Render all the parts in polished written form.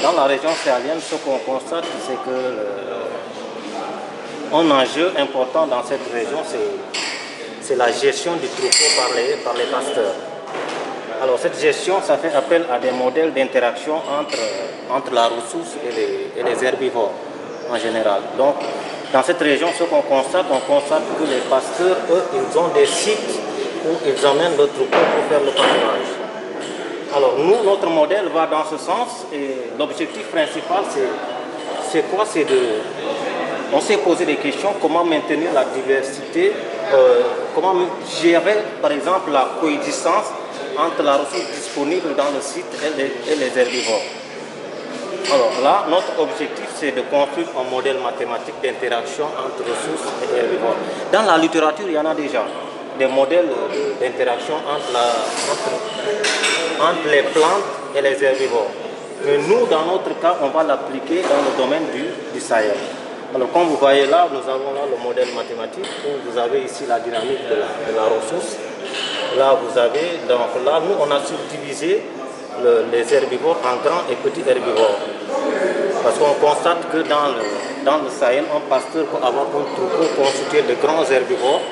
dans la région sahélienne, ce qu'on constate, c'est que un enjeu important dans cette région, c'est la gestion du troupeau par les pasteurs. Alors cette gestion, ça fait appel à des modèles d'interaction entre la ressource et les herbivores en général. Donc dans cette région, ce qu'on constate, que les pasteurs, eux, ils ont des sites où ils emmènent le troupeau pour faire le pâturage. Alors nous, notre modèle va dans ce sens et l'objectif principal, c'est quoi? On s'est posé des questions, comment maintenir la diversité, comment gérer par exemple la coexistence entre la ressource disponible dans le site et les herbivores. Alors là, notre objectif, c'est de construire un modèle mathématique d'interaction entre ressources et herbivores. Dans la littérature, il y en a déjà des modèles d'interaction entre les plantes et les herbivores. Mais nous, dans notre cas, on va l'appliquer dans le domaine du Sahel. Alors, comme vous voyez là, nous avons là le modèle mathématique où vous avez ici la dynamique de la ressource. Là, vous avez, donc là, nous, on a subdivisé les herbivores en grands et petits herbivores. Parce qu'on constate que dans le Sahel, un pasteur peut avoir un troupeau constitué de grands herbivores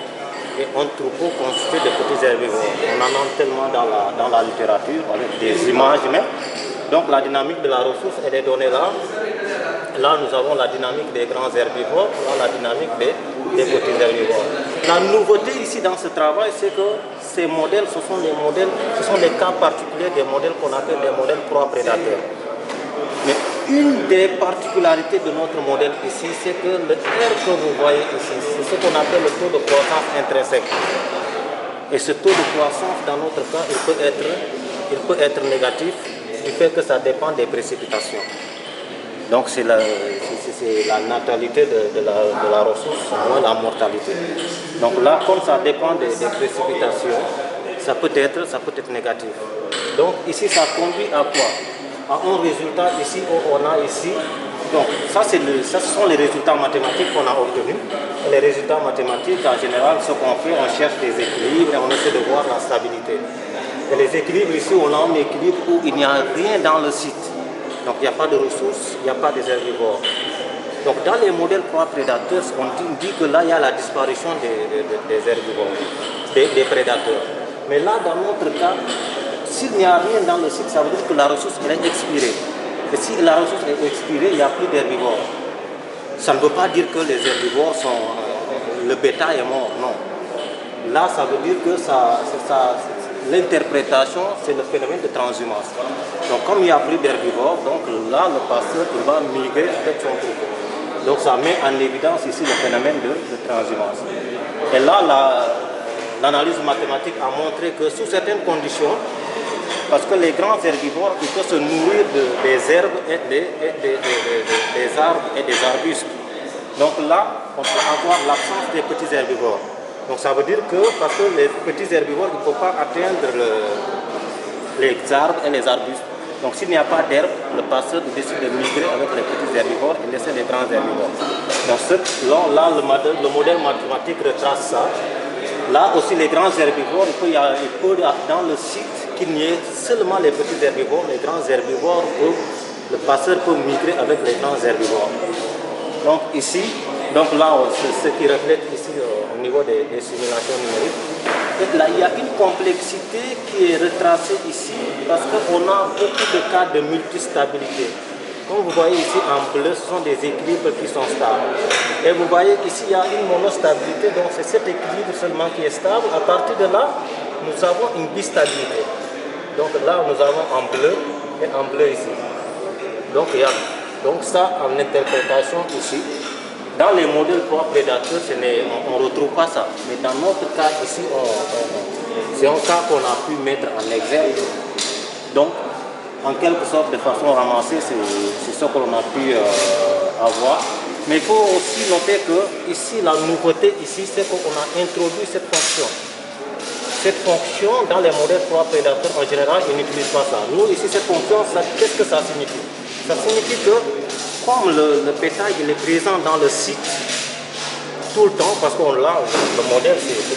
et un troupeau constitué de petits herbivores. On en a tellement dans la littérature, avec des images même. Donc la dynamique de la ressource, elle est donnée là. Là, nous avons la dynamique des grands herbivores, là, la dynamique des petits herbivores. La nouveauté ici dans ce travail, c'est que ces modèles, ce sont des cas particuliers, des modèles qu'on appelle des modèles proie-prédateurs. Mais une des particularités de notre modèle ici, c'est que le R que vous voyez ici, c'est ce qu'on appelle le taux de croissance intrinsèque. Et ce taux de croissance, dans notre cas, il peut être négatif, du fait que ça dépend des précipitations. Donc c'est la natalité de la ressource, moins la mortalité. Donc là, comme ça dépend des précipitations, ça peut être négatif. Donc ici, ça conduit à quoi? À un résultat ici où on a ici. Donc ça, ce sont les résultats mathématiques qu'on a obtenus. Les résultats mathématiques, en général, ce qu'on fait, on cherche des équilibres et on essaie de voir la stabilité. Et les équilibres ici, on a un équilibre où il n'y a rien dans le site. Donc il n'y a pas de ressources, il n'y a pas des herbivores. Donc dans les modèles proie-prédateurs, on dit que là, il y a la disparition des herbivores, des prédateurs. Mais là, dans notre cas, s'il n'y a rien dans le site, ça veut dire que la ressource est expirée. Et si la ressource est expirée, il n'y a plus d'herbivores. Ça ne veut pas dire que les herbivores le bétail est mort, non. Là, ça veut dire que l'interprétation, c'est le phénomène de transhumance. Donc comme il n'y a plus d'herbivores, donc là, le pasteur il va migrer avec son troupeau. Donc ça met en évidence ici le phénomène de transhumance. Et là, l'analyse mathématique a montré que sous certaines conditions, parce que les grands herbivores, ils peuvent se nourrir des herbes et des arbres et des arbustes. Donc là, on peut avoir l'absence des petits herbivores. Donc ça veut dire que, parce que les petits herbivores ne peuvent pas atteindre les arbres et les arbustes. Donc s'il n'y a pas d'herbe, le pasteur décide de migrer avec les petits herbivores et laisser les grands herbivores. Donc là, le modèle mathématique retrace ça. Là aussi, les grands herbivores, il peut dans le site qu'il n'y ait seulement les petits herbivores. Les grands herbivores, le pasteur peut migrer avec les grands herbivores. Donc ici, là, c'est ce qui reflète ici au niveau des simulations numériques. Et là, il y a une complexité qui est retracée ici parce qu'on a beaucoup de cas de multistabilité. Comme vous voyez ici en bleu, ce sont des équilibres qui sont stables. Et vous voyez ici, il y a une monostabilité, donc c'est cet équilibre seulement qui est stable. À partir de là, nous avons une bistabilité. Donc là, nous avons en bleu et en bleu ici. Donc ça, en interprétation ici, dans les modèles proie-prédateurs, on ne retrouve pas ça. Mais dans notre cas ici, c'est un cas qu'on a pu mettre en exergue. Donc, en quelque sorte, de façon ramassée, c'est ce que l'on a pu avoir. Mais il faut aussi noter que ici, la nouveauté ici, c'est qu'on a introduit cette fonction. Cette fonction, dans les modèles proie-prédateurs, en général, ils n'utilisent pas ça. Nous, ici, cette fonction, qu'est-ce que ça signifie? Ça signifie que, comme le bétail il est présent dans le site tout le temps, parce qu'on l'a, le modèle, c'est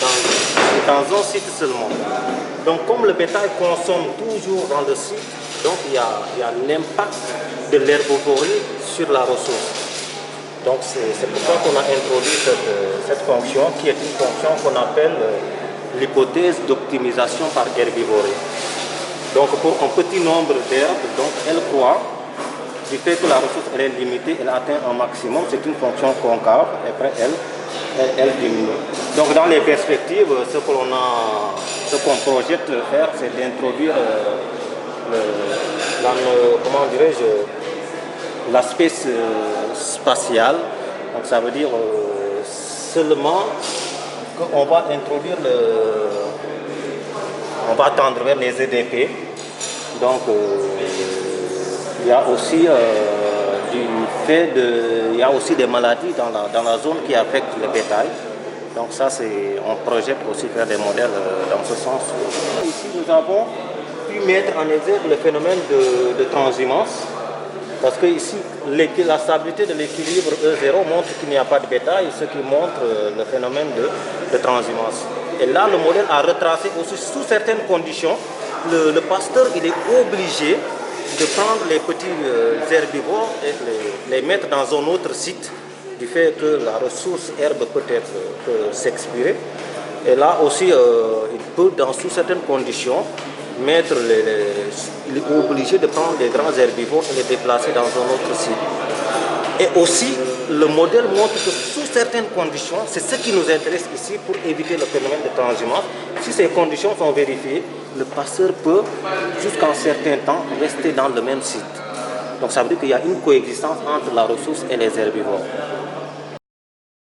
dans un site seulement. Donc, comme le bétail consomme toujours dans le site, Donc il y a l'impact de l'herbivorie sur la ressource. Donc c'est pour ça qu'on a introduit cette fonction qui est une fonction qu'on appelle l'hypothèse d'optimisation par herbivorie. Donc pour un petit nombre d'herbes, donc elle croît, du fait que la ressource elle est limitée, elle atteint un maximum, c'est une fonction concave, et après elle diminue. Donc dans les perspectives, ce qu'on projette de faire, c'est d'introduire comment dirais-je, l'aspect spatial. Donc ça veut dire seulement qu'on va introduire on va tendre vers les EDP. Donc il y a aussi il y a aussi des maladies dans la zone qui affectent le bétail. Donc ça, on projette aussi faire des modèles dans ce sens. Ici, nous avons pu mettre en exergue le phénomène de transhumance. Parce que ici, la stabilité de l'équilibre E0 montre qu'il n'y a pas de bétail, ce qui montre le phénomène de transhumance. Et là, le modèle a retracé aussi sous certaines conditions. Le pasteur, il est obligé de prendre les petits herbivores et les mettre dans un autre site, du fait que la ressource herbe peut s'expirer. Et là aussi, il peut, sous certaines conditions, il est obligé de prendre des grands herbivores et les déplacer dans un autre site. Et aussi, le modèle montre que sous certaines conditions, c'est ce qui nous intéresse ici pour éviter le phénomène de transhumance. Si ces conditions sont vérifiées, le passeur peut, jusqu'à un certain temps, rester dans le même site. Donc ça veut dire qu'il y a une coexistence entre la ressource et les herbivores.